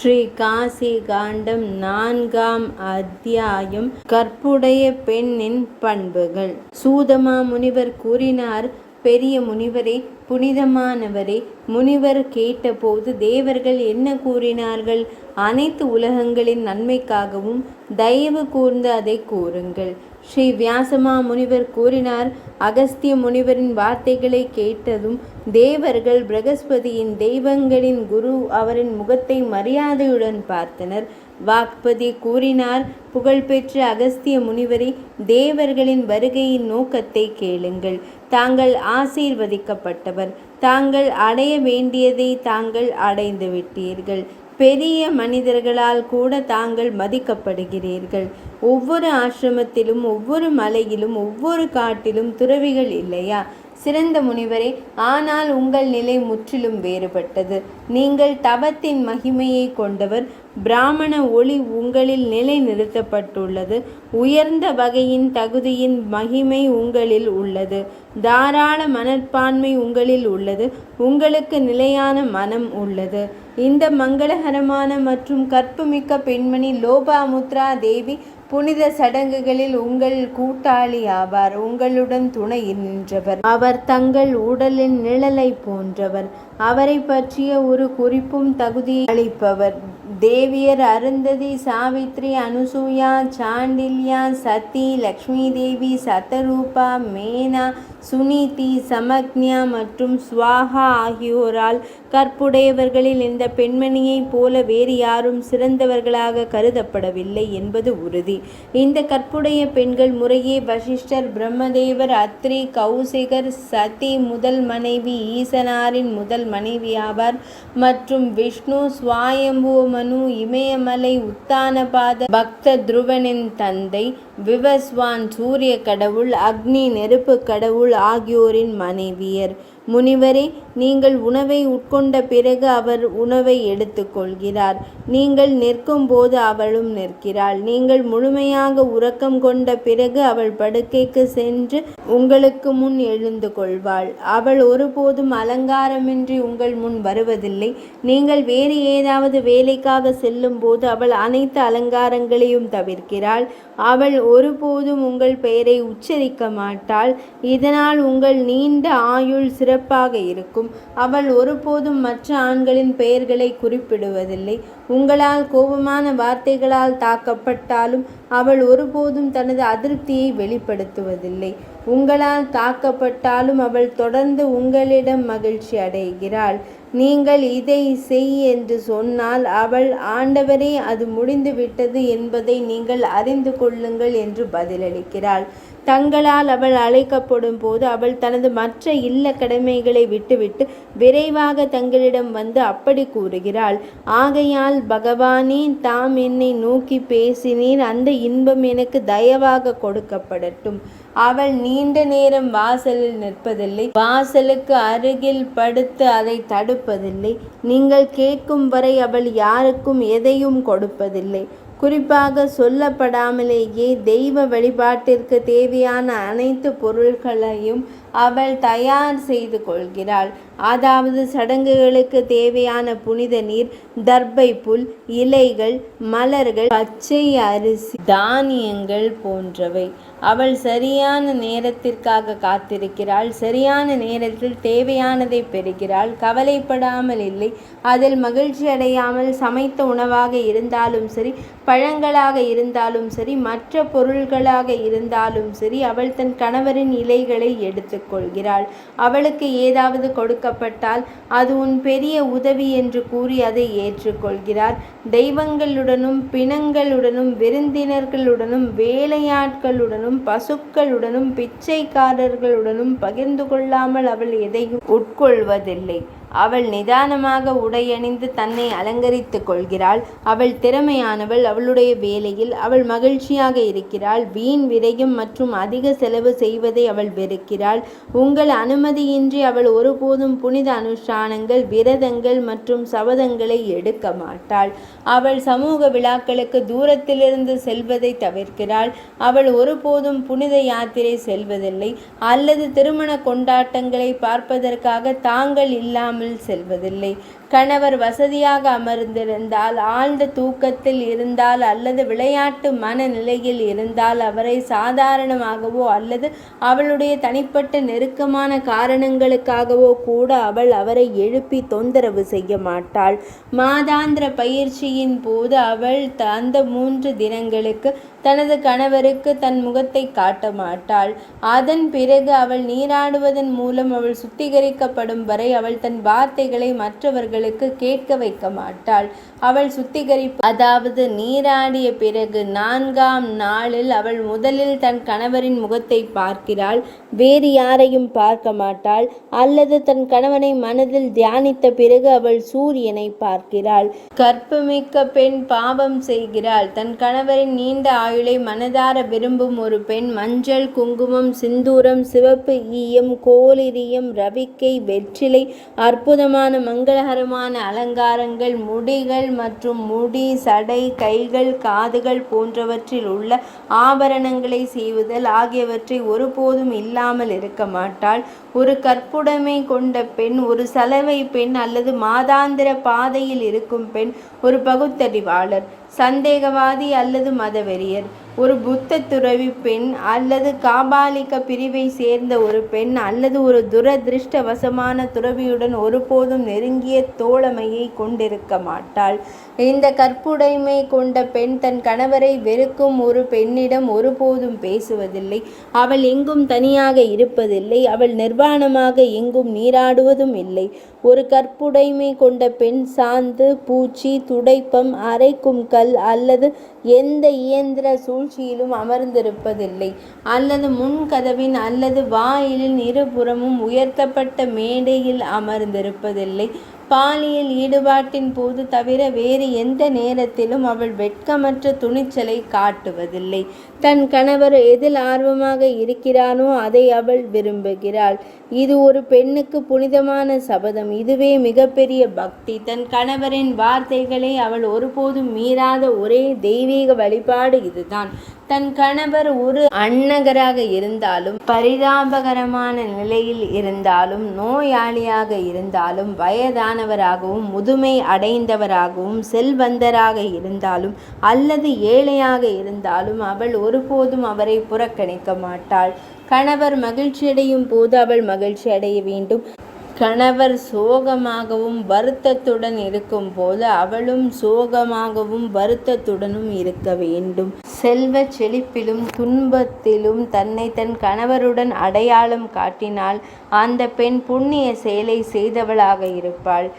ஸ்ரீ காசி காண்டம் 4ஆம் அத்தியாயம். கற்புடைய பெண்ணின் பண்புகள். சூதமா முனிவர் கூறினார், பெரிய முனிவரே, புனிதமானவரே, முனிவர் கேட்டபோது தேவர்கள் என்ன கூறினார்கள்? அனைத்து உலகங்களின் நன்மைக்காகவும் தயவு கூர்ந்து அதை கூறுங்கள். ஸ்ரீ வியாசமா முனிவர் கூறினார், அகஸ்திய முனிவரின் வார்த்தைகளை கேட்டதும் தேவர்கள் பிரகஸ்பதியின் தெய்வங்களின் குரு அவரின் முகத்தை மரியாதையுடன் பார்த்தனர். வாக்பதி கூறினார், புகழ்பெற்ற அகஸ்திய முனிவரே, தேவர்களின் வருகையின் நோக்கத்தை கேளுங்கள். தாங்கள் ஆசீர்வதிக்கப்பட்டவர். தாங்கள் அடைய வேண்டியதை தாங்கள் அடைந்து விட்டீர்கள். பெரிய மனிதர்களால் கூட தாங்கள் மதிக்கப்படுகிறீர்கள். ஒவ்வொரு ஆசிரமத்திலும், ஒவ்வொரு மலையிலும், ஒவ்வொரு காட்டிலும் துறவிகள் இல்லையா? சிறந்த முனிவரே, ஆனால் உங்கள் நிலை முற்றிலும் வேறுபட்டது. நீங்கள் தவத்தின் மகிமையை கொண்டவர். பிராமண ஒளி உங்களில் நிலை நிறுத்தப்பட்டுள்ளது. உயர்ந்த வகையின் தகுதியின் மகிமை உங்களில் உள்ளது. தாராள மனப்பான்மை உங்களில் உள்ளது. உங்களுக்கு நிலையான மனம் உள்ளது. இந்த மங்களகரமான மற்றும் கற்புமிக்க பெண்மணி லோபாமுத்ரா தேவி புனித சடங்குகளில் உங்கள் கூட்டாளி ஆவார். உங்களுடன் துணை நின்றவர். அவர் தங்கள் உடலின் நிழலை போன்றவர். அவரை பற்றிய ஒரு குறிப்பும் தகுதி அளிப்பவர். தேவியர் அருந்ததி, சாவித்ரி, அனுசூயா, சாண்டில்யா, சதி, லக்ஷ்மி தேவி, சதரூபா, மேனா, சுனிதி, சமக்ஞா மற்றும் ஸ்வாகா ஆகியோரால் கற்புடையவர்களில் இந்த பெண்மணியைப் போல வேறு யாரும் சிறந்தவர்களாக கருதப்படவில்லை என்பது உறுதி. இந்த கற்புடைய பெண்கள் முறையே வசிஷ்டர், பிரம்மதேவர், அத்ரி, கௌசிகர், சதி முதல் மனைவி ஈசனாரின் முதல் மனைவி ஆவார் மற்றும் விஷ்ணு, ஸ்வாயம்பு மனு, இமயமலை, உத்தானபாத பக்த துருவனின் தந்தை, விவஸ்வான் சூரிய கடவுள், அக்னி நெருப்பு கடவுள் ஆகியோரின் மனைவியர். முனிவரே, நீங்கள் உணவை உட்கொண்ட பிறகு அவர் உணவை எடுத்துக்கொள்கிறார். நீங்கள் நிற்கும் போது அவளும் நிற்கிறாள். நீங்கள் முழுமையாக உறக்கம் கொண்ட பிறகு அவள் படுக்கைக்கு சென்று உங்களுக்கு முன் எழுந்து கொள்வாள். அவள் ஒருபோதும் அலங்காரமின்றி உங்கள் முன் வருவதில்லை. நீங்கள் வேறு ஏதாவது வேலைக்காக செல்லும் போது அவள் அனைத்து அலங்காரங்களையும் தவிர்க்கிறாள். அவள் ஒருபோதும் உங்கள் பெயரை உச்சரிக்க மாட்டாள். இதனால் உங்கள் நீண்ட ஆயுள் சிறப்பாக இருக்கும். அவள் ஒருபோதும் மற்ற ஆண்களின் பெயர்களை குறிப்பிடுவதில்லை. உங்களால் கோபமான வார்த்தைகளால் தாக்கப்பட்டாலும் அவள் ஒருபோதும் தனது அதிருப்தியை வெளிப்படுத்துவதில்லை. உங்களால் தாக்கப்பட்டாலும் அவள் தொடர்ந்து உங்களிடம் மகிழ்ச்சி அடைகிறாள். நீங்கள் இதை செய் என்று சொன்னால் அவள், ஆண்டவரே, அது முடிந்துவிட்டது என்பதை நீங்கள் அறிந்து கொள்ளுங்கள் என்று பதிலளிக்கிறாள். தங்களால் அவள் அழைக்கப்படும் போது அவள் தனது மற்ற இல்ல கடமைகளை விட்டுவிட்டு விரைவாக தங்களிடம் வந்து அப்படி கூறுகிறாள். ஆகையால் பகவானே, தாம் என்னை நோக்கி பேசினீர். அந்த இன்பம் எனக்கு தயவாக கொடுக்கப்படட்டும். அவள் நீண்ட நேரம் வாசலில் நிற்பதில்லை. வாசலுக்கு அருகில் படுத்து அதை தடுப்பதில்லை. நீங்கள் கேட்கும் வரை அவள் யாருக்கும் எதையும் கொடுப்பதில்லை. குறிப்பாக சொல்லப்படாமலேயே தெய்வ வழிபாட்டிற்கு தேவையான அனைத்து பொருட்களையும் அவள் தயார் செய்து கொள்கிறாள். அதாவது சடங்குகளுக்கு தேவையான புனித நீர், தர்பை புல், இலைகள், மலர்கள், பச்சை அரிசி, தானியங்கள் போன்றவை. அவள் சரியான நேரத்திற்காக காத்திருக்கிறாள். சரியான நேரத்தில் தேவையானதை பெறுகிறாள். கவலைப்படாமல் இல்லை. அதில் மகிழ்ச்சி அடையாமல் சமைத்த உணவாக இருந்தாலும் சரி, பழங்களாக இருந்தாலும் சரி, மற்ற பொருள்களாக இருந்தாலும் சரி, அவள் தன் கணவரின் இலைகளை எடுத்துக்கொள்கிறாள். அவளுக்கு ஏதாவது கொடுக்கப்பட்டால் அது உன் பெரிய உதவி என்று கூறி அதை ஏற்றுக்கொள்கிறார். தெய்வங்களுடனும் பிணங்களுடனும் விருந்தினர்களுடனும் வேலையாட்களுடனும் பசுக்களுடனும் பிச்சைக்காரர்களுடனும் பகிர்ந்து கொள்ளாமல் அவள் எதையும் உட்கொள்வதில்லை. அவள் நிதானமாக உடையணிந்து தன்னை அலங்கரித்து கொள்கிறாள். அவள் திறமையானவள். அவளுடைய வேலையில் அவள் மகிழ்ச்சியாக இருக்கிறாள். வீண் விரயம் மற்றும் அதிக செலவு செய்வதை அவள் வெறுக்கிறாள். உங்கள் அனுமதியின்றி அவள் ஒருபோதும் புனித அனுஷ்டானங்கள், விரதங்கள் மற்றும் சபதங்களை எடுக்க மாட்டாள். அவள் சமூக விழாக்களுக்கு தூரத்திலிருந்து செல்வதை தவிர்க்கிறாள். அவள் ஒருபோதும் புனித யாத்திரை செல்வதில்லை அல்லது திருமண கொண்டாட்டங்களை பார்ப்பதற்காக தாங்கள் இல்லாமல் செல்வதில்லை. கணவர் வசதியாக அமர்ந்திருந்தால், ஆழ்ந்த தூக்கத்தில் இருந்தால் அல்லது விளையாட்டு மனநிலையில் இருந்தால் அவரை சாதாரணமாகவோ அல்லது அவளுடைய தனிப்பட்ட நெருக்கமான காரணங்களுக்காகவோ கூட அவரை எழுப்பி தொந்தரவு செய்ய மாட்டாள். மாதாந்திர பயிற்சியின் போது அவள் அந்த 3 தினங்களுக்கு தனது கணவருக்கு தன் முகத்தை காட்ட மாட்டாள். அதன் பிறகு அவள் நீராடுவதன் மூலம் அவள் சுத்திகரிக்கப்படும் வரை அவள் தன் வார்த்தைகளை மற்றவர்களுக்கு கேட்க வைக்க மாட்டாள். அவள் சுத்திகரிப்பு, அதாவது நீராடிய பிறகு 4ஆம் நாளில் அவள் முதலில் தன் கணவரின் முகத்தை பார்க்கிறாள், வேறு யாரையும் பார்க்க மாட்டாள். அல்லது தன் கணவனை மனதில் தியானித்த பிறகு அவள் சூரியனை பார்க்கிறாள். கற்புமிக்க பெண் பாவம் செய்கிறாள். தன் கணவரின் நீண்ட ஆயுளை மனதார விரும்பும் ஒரு பெண் மஞ்சள், குங்குமம், சிந்தூரம், சிவப்பு ஈயம், கோலிரியம், ரவிக்கை, வெற்றிலை, அற்புதமான மங்களகரமான அலங்காரங்கள், முடிகள் மற்றும் முடி, சடை, கைகள், காதுகள் போன்றவற்றில் உள்ள ஆபரணங்களை செய்வதல் ஆகியவற்றை ஒருபோதும் இல்லாமல் இருக்க மாட்டாள். ஒரு கற்புடைமை கொண்ட பெண், ஒரு சலவை பெண் அல்லது மாதாந்திர பாதையில் இருக்கும் பெண், ஒரு பகுத்தறிவாளர், சந்தேகவாதி அல்லது மதவெறியர், ஒரு புத்த துறவி பெண் அல்லது காபாலிக பிரிவை சேர்ந்த ஒரு பெண் அல்லது ஒரு துரதிருஷ்டவசமான துறவியுடன் ஒருபோதும் நெருங்கிய தோழமையை கொண்டிருக்க மாட்டாள். இந்த கற்புடைமை கொண்ட பெண் தன் கணவரை வெறுக்கும் ஒரு பெண்ணிடம் ஒருபோதும் பேசுவதில்லை. அவள் எங்கும் தனியாக இருப்பதில்லை. அவள் நிர்வாணமாக எங்கும் நீராடுவதும் இல்லை. ஒரு கற்புடைமை கொண்ட பெண் சாந்து, பூச்சி, துடைப்பம், அரைக்கும் கல் அல்லது எந்த இயந்திர சூழ்ச்சியிலும் அமர்ந்திருப்பதில்லை. அல்லது முன்கதவின் அல்லது வாயிலின் இருபுறமும் உயர்த்தப்பட்ட மேடையில் அமர்ந்திருப்பதில்லை. பாலியல் ஈடுபாட்டின் போது தவிர வேறு எந்த நேரத்திலும் அவள் வெட்கமற்ற துணிச்சலை காட்டுவதில்லை. தன் கணவர் எதில் ஆர்வமாக இருக்கிறானோ அதை அவள் விரும்புகிறாள். இது ஒரு பெண்ணுக்கு புனிதமான சபதம். இதுவே மிகப்பெரிய பக்தி. தன் கணவரின் வார்த்தைகளை அவள் ஒருபோதும் மீறாத ஒரே தெய்வீக வழிபாடு இதுதான். தன் கணவர் ஒரு அன்னகராக இருந்தாலும், பரிதாபகரமான நிலையில் இருந்தாலும், நோயாளியாக இருந்தாலும், வயதானவராகவும் முதுமை அடைந்தவராகவும் செல்வந்தராக இருந்தாலும் அல்லது ஏழையாக இருந்தாலும் அவள் ஒருபோதும் அவரை புறக்கணிக்க மாட்டாள். கணவர் மகிழ்ச்சியடையும் போது அவள் மகிழ்ச்சி அடைய வேண்டும். கணவர் சோகமாகவும் வருத்தத்துடன் இருக்கும் போது அவளும் சோகமாகவும் வருத்தத்துடனும் இருக்க வேண்டும். செல்வ செழிப்பிலும் துன்பத்திலும் தன்னை தன் கணவருடன் அடையாளம் காட்டினால் அந்த பெண் புண்ணிய செயலை செய்தவளாக இருப்பாள்.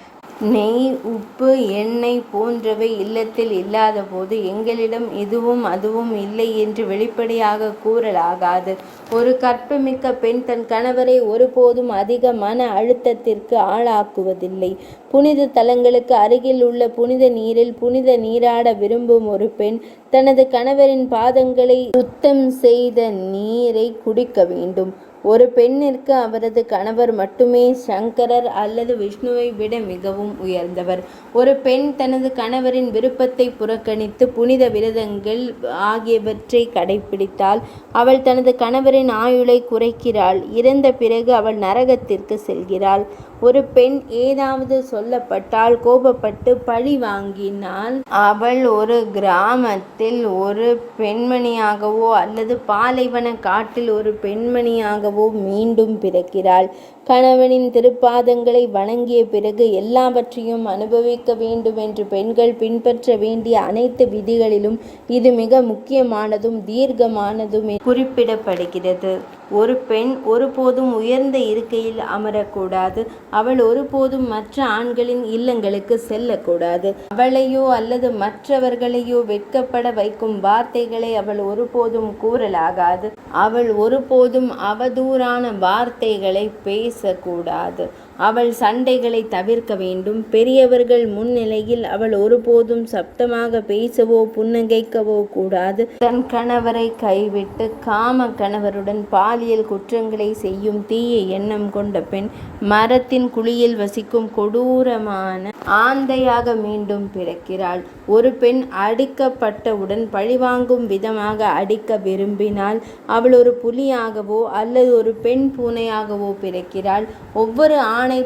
நெய், உப்பு, எண்ணெய் போன்றவை இல்லத்தில் இல்லாத போது எங்களிடம் இதுவும் அதுவும் இல்லை என்று வெளிப்படையாக கூறலாகாது. ஒரு கற்புமிக்க பெண் தன் கணவரை ஒருபோதும் அதிக மன அழுத்தத்திற்கு ஆளாக்குவதில்லை. புனித தலங்களுக்கு அருகில் உள்ள புனித நீரில் புனித நீராட விரும்பும் ஒரு பெண் தனது கணவரின் பாதங்களை சுத்தம் செய்த நீரை குடிக்க வேண்டும். ஒரு பெண்ணிற்கு அவரது கணவர் மட்டுமே சங்கரர் அல்லது விஷ்ணுவை விட மிகவும் உயர்ந்தவர். ஒரு பெண் தனது கணவரின் விருப்பத்தை புறக்கணித்து புனித விரதங்கள் ஆகியவற்றை கடைபிடித்தால் அவள் தனது கணவரின் ஆயுளை குறைக்கிறாள். இறந்த பிறகு அவள் நரகத்திற்கு செல்கிறாள். ஒரு பெண் ஏதாவது சொல்லப்பட்டால் கோபப்பட்டு பழி வாங்கினால் அவள் ஒரு கிராமத்தில் ஒரு பெண்மணியாகவோ அல்லது பாலைவன காட்டில் ஒரு பெண்மணியாகவோ மீண்டும் பிறக்கிறாள். கணவனின் திருப்பாதங்களை வணங்கிய பிறகு எல்லாவற்றையும் அனுபவிக்க வேண்டும் என்று பெண்கள் பின்பற்ற வேண்டிய அனைத்து விதிகளிலும் இது மிக முக்கியமானதும் தீர்க்கமானதும் குறிப்பிடப்படுகிறது. ஒரு பெண் ஒருபோதும் உயர்ந்த இருக்கையில் அமரக்கூடாது. அவள் ஒருபோதும் மற்ற ஆண்களின் இல்லங்களுக்கு செல்லக்கூடாது. அவளையோ அல்லது மற்றவர்களையோ வெட்கப்பட வைக்கும் வார்த்தைகளை அவள் ஒருபோதும் கூறலாகாது. அவள் ஒருபோதும் அவதூறான வார்த்தைகளை பேசக்கூடாது. அவள் சண்டைகளை தவிர்க்க வேண்டும். பெரியவர்கள் முன்னிலையில் அவள் ஒருபோதும் சப்தமாக பேசவோ புன்னகைக்கவோ கூடாது. தன் கணவரை கைவிட்டு காம கணவருடன் பாலியல் குற்றங்களை செய்யும் தீய எண்ணம் கொண்ட பெண் மரத்தின் குழியில் வசிக்கும் கொடூரமான ஆந்தையாக மீண்டும் பிறக்கிறாள். ஒரு பெண் அடிக்கப்பட்டவுடன் பழிவாங்கும் விதமாக அடிக்க விரும்பினால் அவள் ஒரு புலியாகவோ அல்லது ஒரு பெண் பூனையாகவோ பிறக்கிறாள். ஒவ்வொரு ஆணை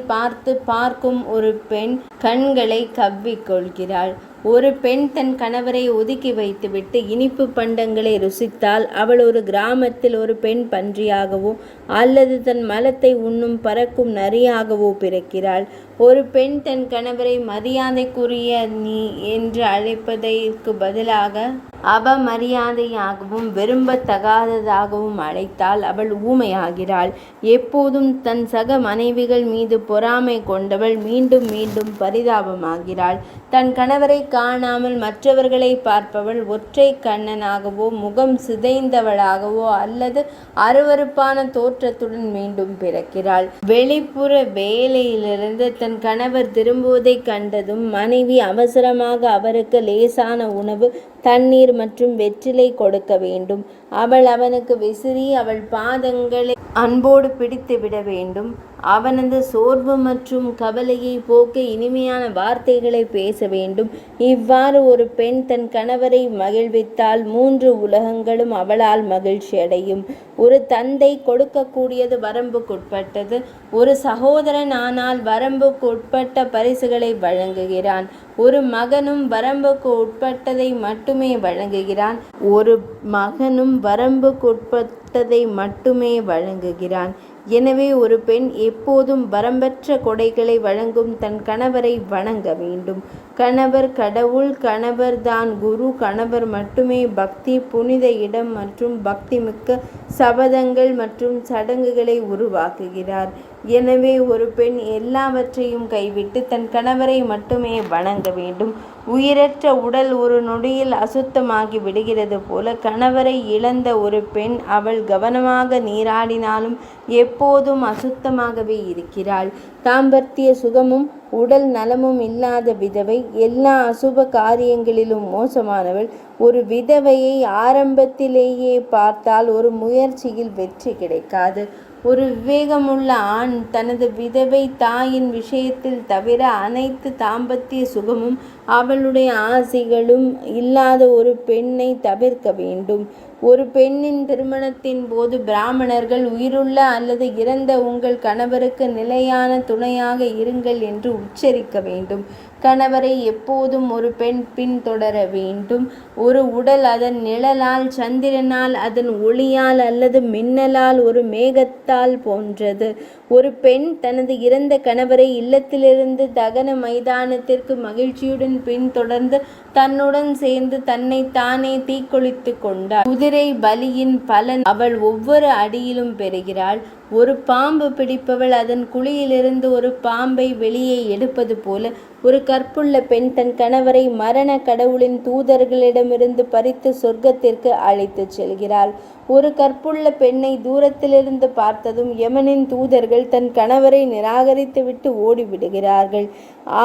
பார்க்கும் ஒரு பெண் கண்களை கவ்விக்கொள்கிறாள். ஒரு பெண் தன் கணவரை ஒதுக்கி வைத்துவிட்டு இனிப்பு பண்டங்களை ருசித்தால் அவள் ஒரு கிராமத்தில் ஒரு பெண் பன்றியாகவோ அல்லது தன் மலத்தை உண்ணும் பறக்கும் நரியாகவோ பிறக்கிறாள். ஒரு பெண் தன் கணவரை மரியாதைக்குரிய நீ என்று அழைப்பதற்கு பதிலாக அவமரியாதையாகவும் விரும்பத்தகாததாகவும் அழைத்தால் அவள் ஊமையாகிறாள். எப்போதும் தன் சக மனைவிகள் மீது பொறாமை கொண்டவள் மீண்டும் மீண்டும் பரிதாபமாகிறாள். தன் கணவரை காணாமல் மற்றவர்களை பார்ப்பவள் ஒற்றை கண்ணனாகவோ முகம் சிதைந்தவளாகவோ அல்லது அருவருப்பான தோற்றத்துடன் மீண்டும் பிறக்கிறாள். வெளிப்புற வேலையிலிருந்து தன் கணவர் திரும்புவதைக் கண்டதும் மனைவி அவசரமாக அவருக்கு லேசான உணவு, தண்ணீர் மற்றும் வெற்றிலை கொடுக்க வேண்டும். அவள் அவனுக்கு விசிறி அவள் பாதங்களை அன்போடு பிடித்து விட வேண்டும். அவனது சோர்வு மற்றும் கவலையை போக்க இனிமையான வார்த்தைகளை பேச வேண்டும். இவ்வாறு ஒரு பெண் தன் கணவரை மகிழ்வித்தால் 3 உலகங்களும் அவளால் மகிழ்ச்சி அடையும். ஒரு தந்தை கொடுக்கக்கூடியது வரம்புக்குட்பட்டது. ஒரு சகோதரன் ஆனால் வரம்புக்கு உட்பட்ட பரிசுகளை வழங்குகிறான். ஒரு மகனும் வரம்புக்கு உட்பட்டதை மட்டுமே வழங்குகிறான். ஒரு மகனும் வரம்புக்குட்பட்டதை மட்டுமே வழங்குகிறான். எனவே ஒரு பெண் எப்போதும் வரம்பற்ற கொடைகளை வழங்கும் தன் கணவரை வணங்க வேண்டும். கணவர் கடவுள், கணவர் தான் குரு, கணவர் மட்டுமே பக்தி, புனித இடம் மற்றும் பக்திமிக்க சபதங்கள் மற்றும் சடங்குகளை உருவாக்குகிறார். எனவே ஒரு பெண் எல்லாவற்றையும் கைவிட்டு தன் கணவரை மட்டுமே வணங்க வேண்டும். உயிரற்ற உடல் ஒரு நொடியில் அசுத்தமாகி விடுகிறது போல கணவரை இழந்த ஒரு பெண் அவள் கவனமாக நீராடினாலும் எப்போதும் அசுத்தமாகவே இருக்கிறாள். தாம்பத்திய சுகமும் உடல் நலமும் இல்லாத விதவை எல்லா அசுப காரியங்களிலும் மோசமானவள். ஒரு விதவையை ஆரம்பத்திலேயே பார்த்தால் ஒரு முயற்சியில் வெற்றி கிடைக்காது. ஒரு விவேகமுள்ள ஆண் தனது விதவை தாயின் விஷயத்தில் தவிர அனைத்து தாம்பத்திய சுகமும் அவளுடைய ஆசைகளும் இல்லாத ஒரு பெண்ணை தவிர்க்க வேண்டும். ஒரு பெண்ணின் திருமணத்தின் போது பிராமணர்கள் உயிருள்ள அல்லது இறந்த உங்கள் கணவருக்கு நிலையான துணையாக இருங்கள் என்று உச்சரிக்க வேண்டும். கணவரை எப்போதும் ஒரு பெண் பின்தொடர வேண்டும். ஒரு உடல் அதன் நிழலால், சந்திரனால், அதன் ஒளியால் அல்லது மின்னலால், ஒரு மேகத்தால் போன்றது. ஒரு பெண் தனது இறந்த கணவரை இல்லத்திலிருந்து தகன மைதானத்திற்கு மகிழ்ச்சியுடன் பின்தொடர்ந்து தன்னுடன் சேர்ந்து தன்னை தானே தீக்குளித்து கொண்டாள். குதிரை பலியின் பலன் அவள் ஒவ்வொரு அடியிலும் பெறுகிறாள். ஒரு பாம்பு பிடிப்பவள் அதன் குழியிலிருந்து ஒரு பாம்பை வெளியே எடுப்பது போல ஒரு கற்புள்ள பெண் தன் கணவரை மரண கடவுளின் தூதர்களிடமிருந்து பறித்து சொர்க்கத்திற்கு அழைத்து செல்கிறாள். ஒரு கற்புள்ள பெண்ணை தூரத்திலிருந்து பார்த்ததும் யமனின் தூதர்கள் தன் கணவரை நிராகரித்துவிட்டு ஓடிவிடுகிறார்கள்.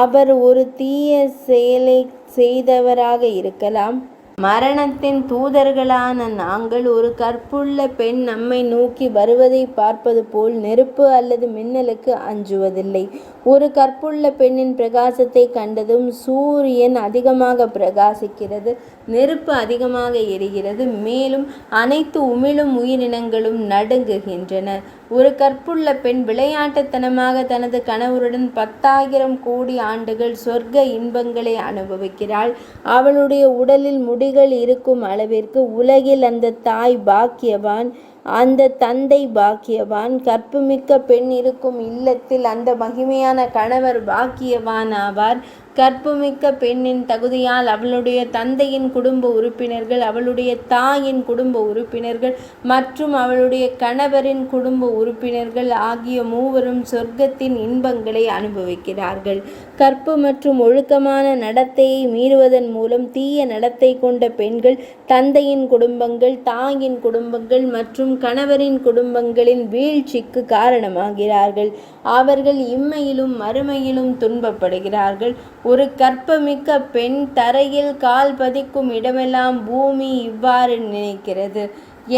அவர் ஒரு தீய செயலை செய்தவராக இருக்கலாம். மரணத்தின் தூதர்களான நாங்கள் ஒரு கற்புள்ள பெண் நம்மை நோக்கி வருவதை பார்ப்பது போல் நெருப்பு அல்லது மின்னலுக்கு அஞ்சுவதில்லை. ஒரு கற்புள்ள பெண்ணின் பிரகாசத்தை கண்டதும் சூரியன் அதிகமாக பிரகாசிக்கிறது, நெருப்பு அதிகமாக எரிகிறது, மேலும் அனைத்து உமிழும் உயிரினங்களும் நடுங்குகின்றன. ஒரு கற்புள்ள பெண் விளையாட்டுத்தனமாக தனது கணவருடன் 10,000 கோடி ஆண்டுகள் சொர்க்க இன்பங்களை அனுபவிக்கிறாள். அவளுடைய உடலில் முடிகள் இருக்கும் அளவிற்கு உலகில் அந்த தாய் பாக்கியவான், அந்த தந்தை பாக்கியவான். கற்புமிக்க பெண் இருக்கும் இல்லத்தில் அந்த மகிமையான கணவர் பாக்கியவான் ஆவார். கற்புமிக்க பெண்ணின் தகுதியால் அவளுடைய தந்தையின் குடும்ப உறுப்பினர்கள், அவளுடைய தாயின் குடும்ப உறுப்பினர்கள் மற்றும் அவளுடைய கணவரின் குடும்ப உறுப்பினர்கள் ஆகிய மூவரும் சொர்க்கத்தின் இன்பங்களை அனுபவிக்கிறார்கள். கற்பு மற்றும் ஒழுக்கமான நடத்தையை மீறுவதன் மூலம் தீய நடத்தை கொண்ட பெண்கள் தந்தையின் குடும்பங்கள், தாயின் குடும்பங்கள் மற்றும் கணவரின் குடும்பங்களின் வீழ்ச்சிக்கு காரணமாகிறார்கள். அவர்கள் இம்மையிலும் மறுமையிலும் துன்பப்படுகிறார்கள். ஒரு கற்பமிக்க பெண் தரையில் கால் பதிக்கும் இடமெல்லாம் பூமி இவ்வாறு நினைக்கிறது: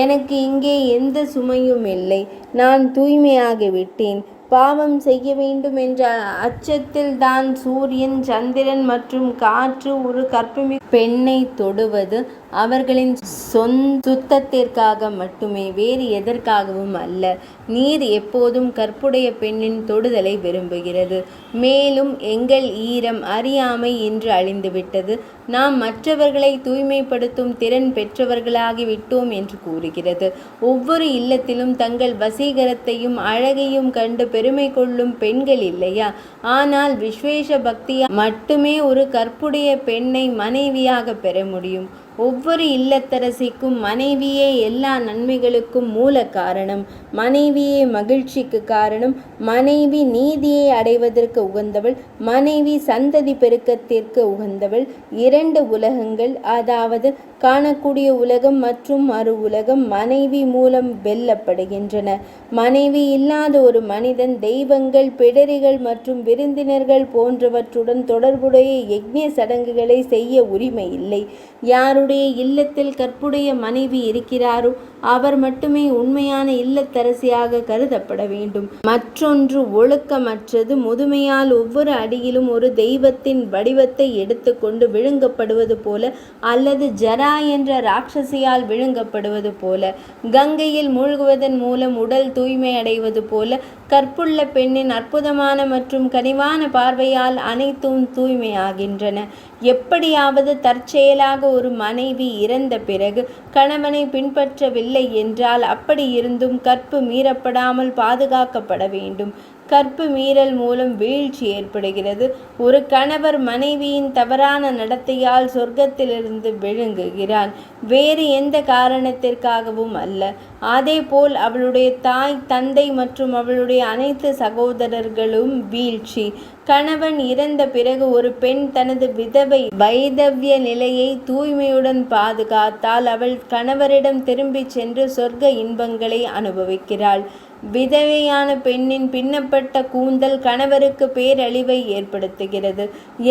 எனக்கு இங்கே எந்த சுமையும் இல்லை, நான் தூய்மையாகிவிட்டேன். பாவம் செய்ய வேண்டும் என்ற அச்சத்தில் தான் சூரியன், சந்திரன் மற்றும் காற்று ஒரு கற்புமிக்க பெண்ணை தொடுவது அவர்களின் சுத்தத்திற்காக மட்டுமே, வேறு எதற்காகவும் அல்ல. நீர் எப்போதும் கற்புடைய பெண்ணின் தொடுதலை விரும்புகிறது. மேலும் எங்கள் ஈரம் அறியாமை இன்று அழிந்துவிட்டது, நாம் மற்றவர்களை தூய்மைப்படுத்தும் திறன் பெற்றவர்களாகி விட்டோம் என்று கூறுகிறது. ஒவ்வொரு இல்லத்திலும் தங்கள் வசீகரத்தையும் அழகையும் கண்டு பெருமை கொள்ளும் பெண்கள் இல்லையா? ஆனால் விஸ்வேஷ பக்தியால் மட்டுமே ஒரு கற்புடைய பெண்ணை மனைவியாக பெற முடியும். ஒவ்வொரு இல்லத்தரசிக்கும் மனைவியே எல்லா நன்மைகளுக்கும் மூல காரணம். மனைவியே மகிழ்ச்சிக்கு காரணம். மனைவி நீதியை அடைவதற்கு உகந்தவள். மனைவி சந்ததி பெருக்கத்திற்கு உகந்தவள். 2 உலகங்கள், அதாவது காணக்கூடிய உலகம் மற்றும் மறு உலகம், மனைவி மூலம் வெல்லப்படுகின்றன. மனைவி இல்லாத ஒரு மனிதன் தெய்வங்கள், பிடரிகள் மற்றும் விருந்தினர்கள் போன்றவற்றுடன் தொடர்புடைய யக்ஞ சடங்குகளை செய்ய உரிமை இல்லை. யாருடைய இல்லத்தில் கற்புடைய மனைவி இருக்கிறாரோ அவர் மட்டுமே உண்மையான இல்லத்தரசியாக கருதப்பட வேண்டும். மற்றொன்று ஒழுக்கமற்றது. முதுமையால் ஒவ்வொரு அடியிலும் ஒரு தெய்வத்தின் வடிவத்தை எடுத்துக்கொண்டு விழுங்கப்படுவது போல, அல்லது ஜரா என்ற ராட்சசியால் விழுங்கப்படுவது போல, கங்கையில் மூழ்குவதன் மூலம் உடல் தூய்மை அடைவது போல, கற்புள்ள பெண்ணின் அற்புதமான மற்றும் கனிவான பார்வையால் அனைத்தும் தூய்மையாகின்றன. எப்படியாவது தற்செயலாக ஒரு மனைவி இறந்த பிறகு கணவனை பின்பற்றவில்லை என்றால் அப்படி இருந்தும் கற்பு மீறப்படாமல் பாதுகாக்கப்பட வேண்டும். கற்பு மீறல் மூலம் வீழ்ச்சி ஏற்படுகிறது. ஒரு கணவர் மனைவியின் தவறான நடத்தையால் சொர்க்கத்திலிருந்து விழுங்குகிறான், வேறு எந்த காரணத்திற்காகவும் அல்ல. அதேபோல் அவளுடைய தாய், தந்தை மற்றும் அவளுடைய அனைத்து சகோதரர்களும் வீழ்ச்சி. கணவன் இறந்த பிறகு ஒரு பெண் தனது வைதவ்ய நிலையை தூய்மையுடன் பாதுகாத்தால் அவள் கணவரிடம் திரும்பி சென்று சொர்க்க இன்பங்களை அனுபவிக்கிறாள். விதவையான பெண்ணின் பின்னப்பட்ட கூந்தல் கணவருக்கு பேரழிவை ஏற்படுத்துகிறது.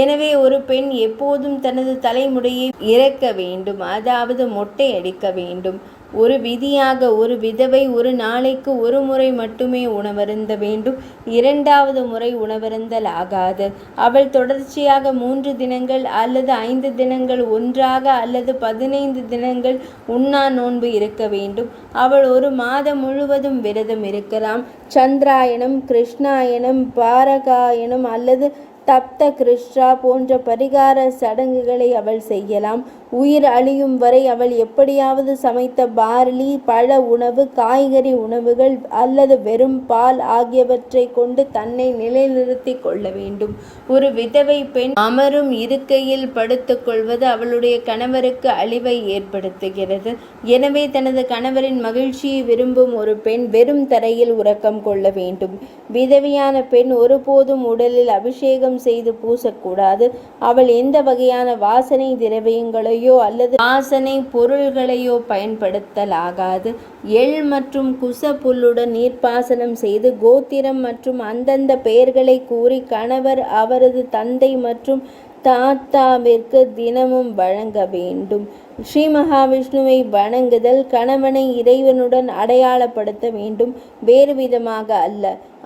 எனவே ஒரு பெண் எப்போதும் தனது தலைமுடியை இறக்க வேண்டும், அதாவது மொட்டை அடிக்க வேண்டும். ஒரு விதியாக ஒரு விதவை ஒரு நாளைக்கு ஒரு முறை மட்டுமே உணவருந்த வேண்டும், 2வது முறை உணவருந்தல் ஆகாது. அவள் தொடர்ச்சியாக 3 தினங்கள் அல்லது 5 தினங்கள் ஒன்றாக அல்லது 15 தினங்கள் உண்ணா நோன்பு இருக்க வேண்டும். அவள் ஒரு மாதம் முழுவதும் விரதம் இருக்கலாம். சந்திராயணம், கிருஷ்ணாயணம், பாரகாயணம் அல்லது தப்த கிருஷ்ணா போன்ற பரிகார சடங்குகளை அவள் செய்யலாம். உயிர் அழியும் வரை அவள் எப்படியாவது சமைத்த பார்லி, பழ உணவு, காய்கறி உணவுகள் அல்லது வெறும் பால் ஆகியவற்றை கொண்டு தன்னை நிலைநிறுத்தி கொள்ள வேண்டும். ஒரு விதவை பெண் அமரும் இருக்கையில் படுத்துக்கொள்வது அவளுடைய கணவருக்கு அழிவை ஏற்படுத்துகிறது. எனவே தனது கணவரின் மகிழ்ச்சியை விரும்பும் ஒரு பெண் வெறும் தரையில் உறக்கம் கொள்ள வேண்டும். விதவையான பெண் ஒருபோதும் உடலில் அபிஷேகம் செய்து பூசக்கூடாது. அவள் எந்த வகையான வாசனை திரவியங்களையோ அல்லது வாசனை பொருள்களையோ பயன்படுத்தலாகாது. எள் மற்றும் குச புல்லுடன் நீர்ப்பாசனம் செய்து கோத்திரம் மற்றும் அந்தந்த பெயர்களை கூறி கணவர், அவரது தந்தை மற்றும் தாத்தாவிற்கு தினமும் வழங்க வேண்டும். ஸ்ரீ மகாவிஷ்ணுவை வணங்குதல் கணவனை இறைவனுடன் அடையாளப்படுத்த வேண்டும், வேறு விதமாக அல்ல.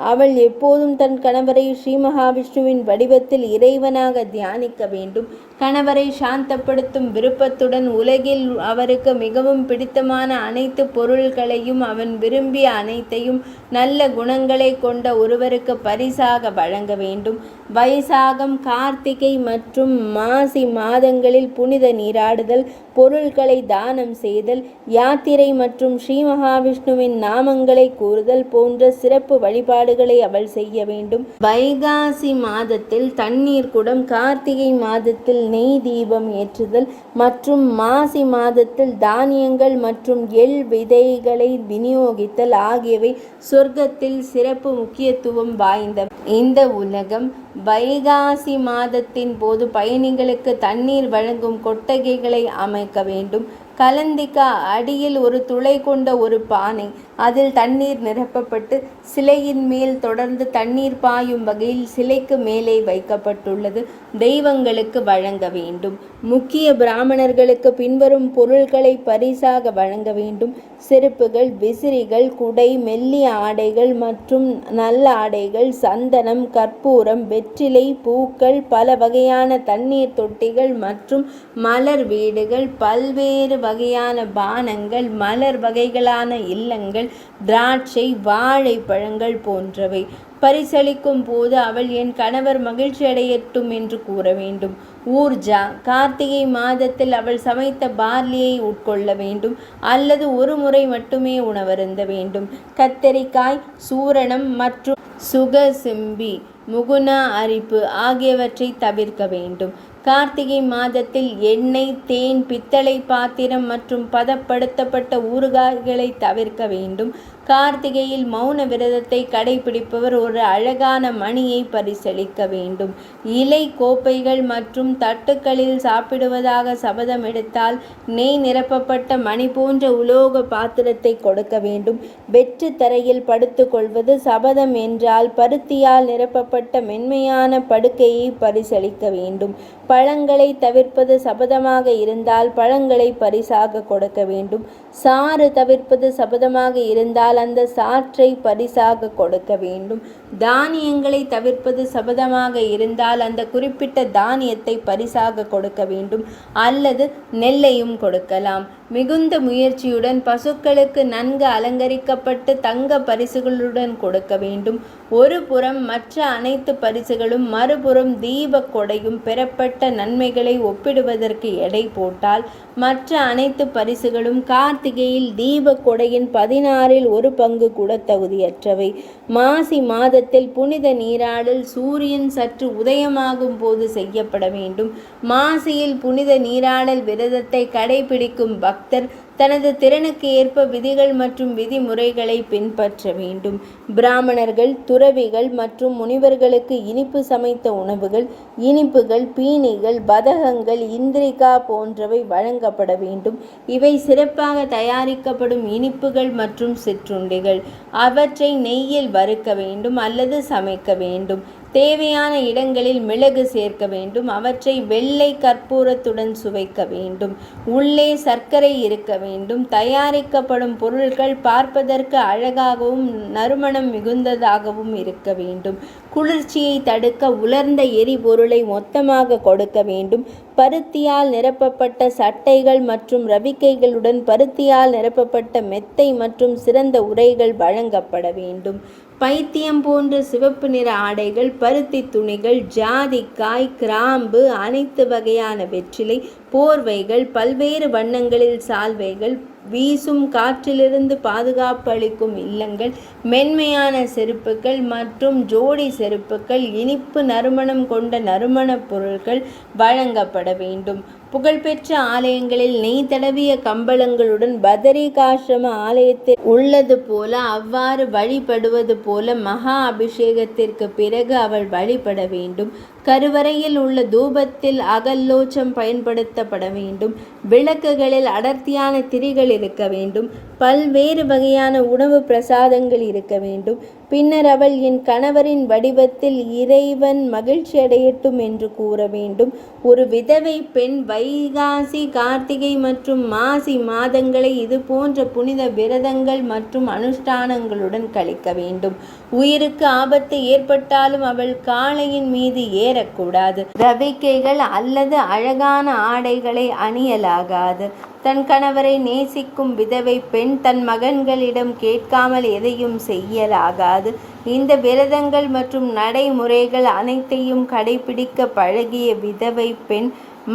அவள் எப்போதும் தன் கணவரை ஸ்ரீ மகாவிஷ்ணுவின் வடிவத்தில் இறைவனாக தியானிக்க வேண்டும். கணவரை சாந்தப்படுத்தும் விருப்பத்துடன் உலகில் அவருக்கு மிகவும் பிடித்தமான அனைத்து பொருள்களையும் அவன் விரும்பிய அனைத்தையும் நல்ல குணங்களை கொண்ட ஒருவருக்கு பரிசாக வழங்க வேண்டும். வைசாகம், கார்த்திகை மற்றும் மாசி மாதங்களில் புனித நீராடுதல், பொருட்களை தானம் செய்தல், யாத்திரை மற்றும் ஸ்ரீ மகாவிஷ்ணுவின் நாமங்களை கூறுதல் போன்ற சிறப்பு வழிபாடுகளை அவள் செய்ய வேண்டும். வைகாசி மாதத்தில் தண்ணீர் குடம், கார்த்திகை மாதத்தில் நெய் தீபம் ஏற்றுதல் மற்றும் மாசி மாதத்தில் தானியங்கள் மற்றும் எள் விதைகளை விநியோகித்தல் ஆகியவை சொர்க்கத்தில் சிறப்பு முக்கியத்துவம் வாய்ந்தவை. இந்த உலகம் வைகாசி மாதத்தின் போது பயணிகளுக்கு தண்ணீர் வழங்கும் கொட்டகைகளை அமைக்க வேண்டும். கலந்திகா அடியில் ஒரு துளை கொண்ட ஒரு பானை, அதில் தண்ணீர் நிரப்பப்பட்டு சிலையின் மேல் தொடர்ந்து தண்ணீர் பாயும் வகையில் சிலைக்கு மேலே வைக்கப்பட்டுள்ளது. தெய்வங்களுக்கு வழங்க வேண்டும். முக்கிய பிராமணர்களுக்கு பின்வரும் பொருள்களை பரிசாக வழங்க வேண்டும்: செருப்புகள், விசிறிகள், குடை, மெல்லிய ஆடைகள் மற்றும் நல்ல ஆடைகள், சந்தனம், கற்பூரம், வெற்றிலை, பூக்கள், பல வகையான தண்ணீர் தொட்டிகள் மற்றும் மலர் வீடுகள், பல்வேறு வகையான பானங்கள், மலர் வகைகளான இல்லங்கள், திராட்சை, வாழைப்பழங்கள் போன்றவை. பரிசளிக்கும் போது அவள் என் கணவர் மகிழ்ச்சி அடையட்டும் என்று கூற வேண்டும். ஊர்ஜா: கார்த்திகை மாதத்தில் அவள் சமைத்த பார்லியை உட்கொள்ள வேண்டும் அல்லது ஒரு முறை மட்டுமே உணவருந்த வேண்டும். கத்தரிக்காய், சூரணம் மற்றும் சுகசிம்பி, முகுனா அரிப்பு ஆகியவற்றை தவிர்க்க வேண்டும். கார்த்திகை மாதத்தில் எண்ணெய், தேன், பித்தளை பாத்திரம் மற்றும் பதப்படுத்தப்பட்ட ஊறுகாய்களை தவிர்க்க வேண்டும். கார்த்திகையில் மௌன விரதத்தை கடைபிடிப்பவர் ஒரு அழகான மணியை பரிசளிக்க வேண்டும். இலை, கோப்பைகள் மற்றும் தட்டுக்களில் சாப்பிடுவதாக சபதம் எடுத்தால் நெய் நிரப்பப்பட்ட மணி போன்ற உலோக பாத்திரத்தை கொடுக்க வேண்டும். வெற்று தரையில் படுத்துக் கொள்வது சபதம் என்றால் பருத்தியால் நிரப்பப்பட்ட மென்மையான படுக்கையை பரிசளிக்க வேண்டும். பழங்களை தவிர்ப்பது சபதமாக இருந்தால் பழங்களை பரிசாக கொடுக்க வேண்டும். சாறு தவிர்ப்பது சபதமாக இருந்தால் அந்த சாற்றை பரிசாக கொடுக்க வேண்டும். தானியங்களை தவிர்ப்பது சபதமாக இருந்தால் அந்த குறிப்பிட்ட தானியத்தை பரிசாக கொடுக்க வேண்டும் அல்லது நெல்லையும் கொடுக்கலாம். மிகுந்த முயற்சியுடன் பசுக்களுக்கு நன்கு அலங்கரிக்கப்பட்டு தங்க பரிசுகளுடன் கொடுக்க வேண்டும். ஒரு புறம் மற்ற அனைத்து பரிசுகளும் மறுபுறம் தீப கொடையும் பெறப்பட்ட நன்மைகளை ஒப்பிடுவதற்கு எடை போட்டால் மற்ற அனைத்து பரிசுகளும் கார்த்திகையில் தீப கொடையின் 16 ஒரு பங்கு கூட தகுதியற்றவை. மாசி மாதத்தில் புனித நீராடல் சூரியன் சற்று உதயமாகும் போது செய்யப்பட வேண்டும். மாசியில் புனித நீராடல் விரதத்தை கடைபிடிக்கும் பக்தர் தனது திறனுக்கு ஏற்ப விதிகள் மற்றும் விதிமுறைகளை பின்பற்ற வேண்டும். பிராமணர்கள், துறவிகள் மற்றும் முனிவர்களுக்கு இனிப்பு சமைத்த உணவுகள், இனிப்புகள், பீனிகள், பதகங்கள், இந்திரிகா போன்றவை வழங்கப்பட வேண்டும். இவை சிறப்பாக தயாரிக்கப்படும் இனிப்புகள் மற்றும் சிற்றுண்டிகள். அவற்றை நெய்யில் வறுக்க வேண்டும் அல்லது சமைக்க வேண்டும். தேவையான இடங்களில் மிளகு சேர்க்க வேண்டும். அவற்றை வெள்ளை கற்பூரத்துடன் சுவைக்க வேண்டும். உள்ளே சர்க்கரை இருக்க வேண்டும். தயாரிக்கப்படும் பொருட்கள் பார்ப்பதற்கு அழகாகவும் நறுமணம் மிகுந்ததாகவும் இருக்க வேண்டும். குளிர்ச்சியை தடுக்க உலர்ந்த எரிபொருளை மொத்தமாக கொடுக்க வேண்டும். பருத்தியால் நிரப்பப்பட்ட சட்டைகள் மற்றும் ரவிக்கைகளுடன் பருத்தியால் நிரப்பப்பட்ட மெத்தை மற்றும் சிறந்த உறைகள் வழங்கப்பட வேண்டும். பைத்தியம் போன்ற சிவப்பு நிற ஆடைகள், பருத்தி துணிகள், ஜாதிக்காய், கிராம்பு, அனைத்து வகையான வெற்றிலை, போர்வைகள், பல்வேறு வண்ணங்களில் சால்வைகள், வீசும் காற்றிலிருந்து பாதுகாப்பு அளிக்கும் இல்லங்கள், மென்மையான செருப்புகள் மற்றும் ஜோடி செருப்புகள், இனிப்பு நறுமணம் கொண்ட நறுமணப் பொருட்கள் வழங்கப்பட வேண்டும். புகழ்பெற்ற ஆலயங்களில் நெய் தடவிய கம்பளங்களுடன் பதரிகாசிரம ஆலயத்தில் உள்ளது போல அவ்வாறு வழிபடுவது போல மகா அபிஷேகத்திற்கு பிறகு அவள் வழிபட வேண்டும். கருவறையில் உள்ள தூபத்தில் அகல்லோச்சம் பயன்படுத்தப்பட வேண்டும். விளக்குகளில் அடர்த்தியான திரிகள் இருக்க வேண்டும். பல்வேறு வகையான உணவு பிரசாதங்கள் இருக்க வேண்டும். பின்னர் அவள் என் கணவரின் வடிவத்தில் இறைவன் மகிழ்ச்சி அடையட்டும் என்று கூற வேண்டும். ஒரு விதவை பெண் வைகாசி, கார்த்திகை மற்றும் மாசி மாதங்களை இது போன்ற புனித விரதங்கள் மற்றும் அனுஷ்டானங்களுடன் கழிக்க வேண்டும். உயிருக்கு ஆபத்து ஏற்பட்டாலும் அவள் காளையின் மீது ஏறக்கூடாது. ரவிக்கைகள் அல்லது அழகான ஆடைகளை அணியலாகாது. தன் கணவரை நேசிக்கும் விதவை பெண் தன் மகன்களிடம் கேட்காமல் எதையும் செய்யலாகாது. இந்த விரதங்கள் மற்றும் நடைமுறைகள் அனைத்தையும் கடைபிடிக்க பழகிய விதவை பெண்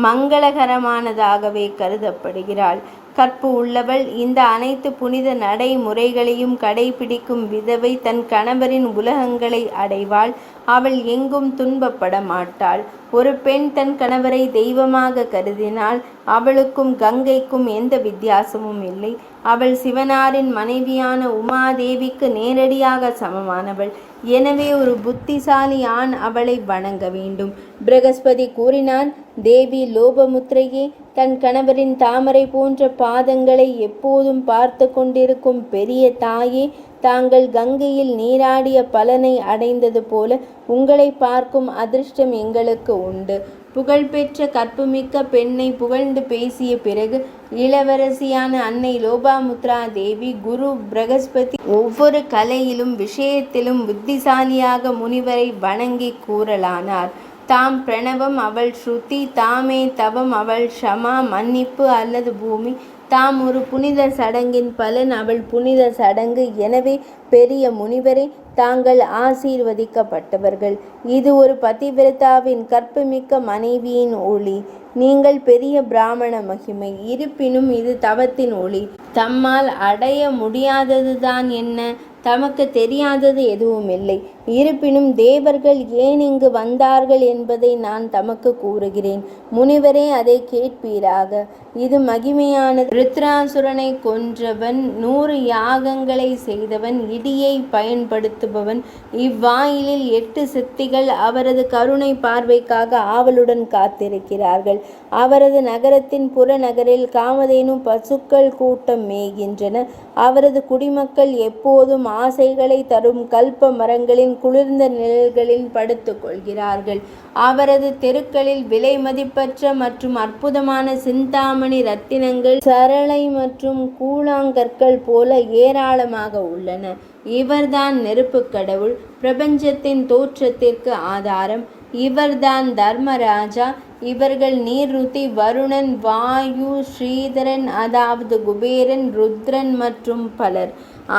மங்களகரமானதாகவே கருதப்படுகிறாள். கற்பு உள்ளவள். இந்த அனைத்து புனித நடைமுறைகளையும் கடைபிடிக்கும் விதவை தன் கணவரின் உலகங்களை அடைவாள். அவள் எங்கும் துன்பப்பட மாட்டாள். ஒரு பெண் தன் கணவரை தெய்வமாக கருதினால் அவளுக்கும் கங்கைக்கும் எந்த வித்தியாசமும் இல்லை. அவள் சிவனாரின் மனைவியான உமாதேவிக்கு நேரடியாக சமமானவள். எனவே ஒரு புத்திசாலி ஆண் அவளை வணங்க வேண்டும். பிரகஸ்பதி கூறினார், தேவி லோபமுத்ரையே, தன் கணவரின் தாமரை போன்ற பாதங்களை எப்போதும் பார்த்து கொண்டிருக்கும் பெரிய தாயே, தாங்கள் கங்கையில் நீராடிய பலனை அடைந்தது போல உங்களை பார்க்கும் அதிர்ஷ்டம் எங்களுக்கு உண்டு. புகழ்பெற்ற கற்புமிக்க பெண்ணை புகழ்ந்து பேசிய பிறகு இளவரசியான அன்னை லோபாமுத்ரா தேவி குரு பிரகஸ்பதி ஒவ்வொரு கலையிலும் விஷயத்திலும் புத்திசாலியாக முனிவரை வணங்கி கூறலானார். தாம் பிரணவம், அவள் ஸ்ருதி, தாமே தவம், அவள் ஷமா மன்னிப்பு அல்லது பூமி, தாம் ஒரு புனித சடங்கின் பலன், அவள் புனித சடங்கு. எனவே பெரிய முனிவரே, தாங்கள் ஆசீர்வதிக்கப்பட்டவர்கள். இது ஒரு பதிவிரதாவின் கற்புமிக்க மனைவியின் ஒளி. நீங்கள் பெரிய பிராமண மகிமை. இருப்பினும் இது தவத்தின் ஒளி. தம்மால் அடைய முடியாததுதான் என்ன? தமக்கு தெரியாதது எதுவும் இல்லை. இருப்பினும் தேவர்கள் ஏன் இங்கு வந்தார்கள் என்பதை நான் தமக்கு கூறுகிறேன். முனிவரே, அதை கேட்பீராக. இது மகிமையானது. ருத்ராசுரனை கொன்றவன், 100 யாகங்களை செய்தவன், இடியை பயன்படுத்துபவன், இவ்வாயிலில் 8 சித்திகள் அவரது கருணை பார்வைக்காக ஆவலுடன் காத்திருக்கிறார்கள். அவரது நகரத்தின் புறநகரில் காமதேனு பசுக்கள் கூட்டம் மேய்கின்றன. அவரது குடிமக்கள் எப்போதும் ஆசைகளை தரும் கல்ப மரங்களின் குளிர்ந்த நிழல்களில் படுத்துக் கொள்கிறார்கள். அவரது தெருக்களில் விலை மதிப்பற்ற மற்றும் அற்புதமான சிந்தாமணி ரத்தினங்கள், சரளை மற்றும் கூழாங்கற்கள் போல ஏராளமாக உள்ளன. இவர்தான் நெருப்பு கடவுள், பிரபஞ்சத்தின் தோற்றத்திற்கு ஆதாரம். இவர்தான் தர்மராஜா. இவர்கள் நீர்ருதி, வருணன், வாயு, ஸ்ரீதரன் அதாவது குபேரன், ருத்ரன் மற்றும் பலர்.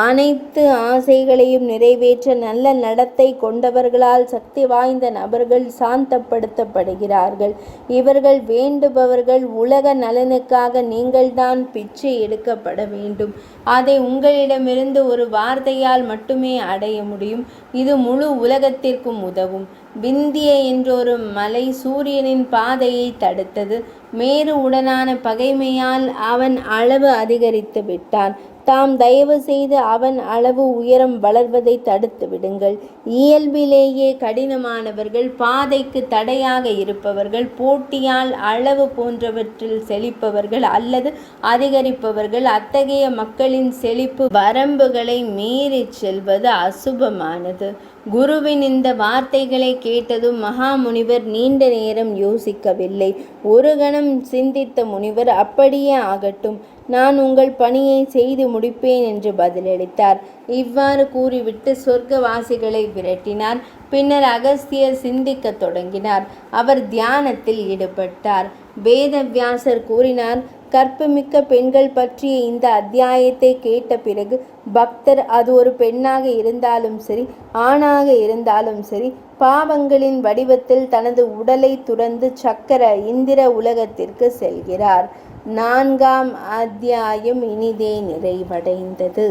அனைத்து ஆசைகளையும் நிறைவேற்ற நல்ல நடத்தை கொண்டவர்களால் சக்தி வாய்ந்த நபர்கள் சாந்தப்படுத்தப்படுகிறார்கள். இவர்கள் வேண்டுபவர்கள். உலக நலனுக்காக நீங்கள்தான் பிச்சை எடுக்கப்பட வேண்டும். அதை உங்களிடமிருந்து ஒரு வார்த்தையால் மட்டுமே அடைய முடியும். இது முழு உலகத்திற்கும் உதவும். விந்திய என்றொரு மலை சூரியனின் பாதையை தடுத்தது. மேரு உடனான பகைமையால் அவன் அளவு அதிகரித்து விட்டான். தாம் தயவு செய்து அவன் அளவு உயரம் வளர்வதை தடுத்து விடுங்கள். இயல்பிலேயே கடினமானவர்கள், பாதைக்கு தடையாக இருப்பவர்கள், போட்டியால் அளவு போன்றவற்றில் செழிப்பவர்கள் அல்லது அதிகரிப்பவர்கள், அத்தகைய மக்களின் செழிப்பு வரம்புகளை மீறி செல்வது அசுபமானது. குருவின் இந்த வார்த்தைகளை கேட்டதும் மகாமுனிவர் நீண்ட நேரம் யோசிக்கவில்லை. ஒரு கணம் சிந்தித்த முனிவர், அப்படியே ஆகட்டும், நான் உங்கள் பணியை செய்து முடிப்பேன் என்று பதிலளித்தார். இவ்வாறு கூறிவிட்டு சொர்க்கவாசிகளை விரட்டினார். பின்னர் அகஸ்தியர் சிந்திக்க தொடங்கினார். அவர் தியானத்தில் ஈடுபட்டார். வேதவியாசர் கூறினார், கற்புமிக்க பெண்கள் பற்றிய இந்த அத்தியாயத்தை கேட்ட பிறகு பக்தர், அது ஒரு பெண்ணாக இருந்தாலும் சரி ஆணாக இருந்தாலும் சரி, பாவங்களின் வடிவத்தில் தனது உடலை துறந்து சக்கர இந்திர உலகத்திற்கு செல்கிறார். 4ஆம் அத்தியாயம் இனிதே நிறைவடைந்தது.